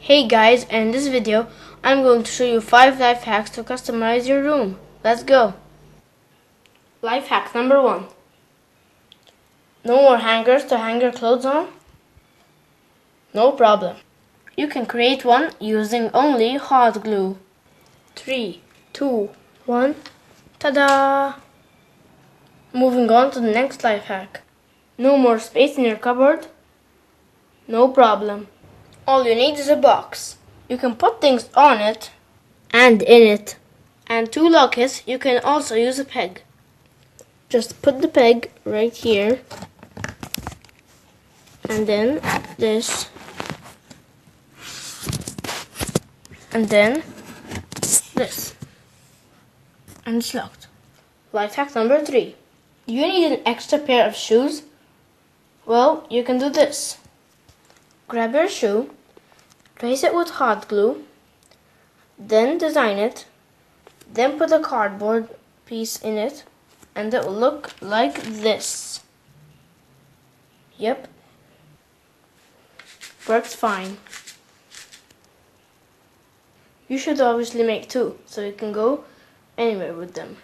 Hey guys, in this video I'm going to show you 5 life hacks to customize your room. Let's go! Life hack number 1. No more hangers to hang your clothes on? No problem. You can create one using only hot glue. 3, 2, 1, ta-da! Moving on to the next life hack. No more space in your cupboard? No problem. All you need is a box. You can put things on it and in it. And to lock it, you can also use a peg. Just put the peg right here. And then this. And then this. And it's locked. Life hack number 3. Do you need an extra pair of shoes? Well, you can do this. Grab your shoe, place it with hot glue, then design it, then put a cardboard piece in it, and it will look like this. Yep, works fine. You should obviously make 2, so you can go anywhere with them.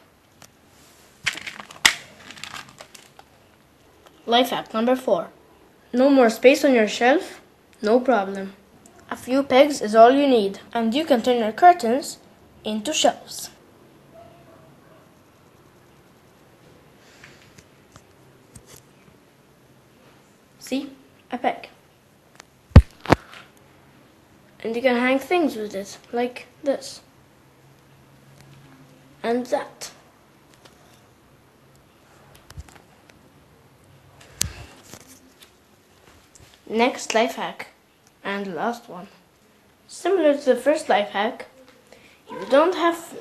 Life hack number 4. No more space on your shelf? No problem. A few pegs is all you need, and you can turn your curtains into shelves. See? A peg. And you can hang things with it, like this. And that. Next life hack, and last one. Similar to the first life hack, if you don't have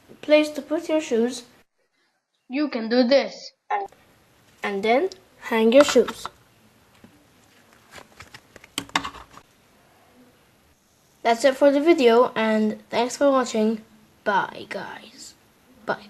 a place to put your shoes, you can do this. And then hang your shoes. That's it for the video, and thanks for watching. Bye guys. Bye.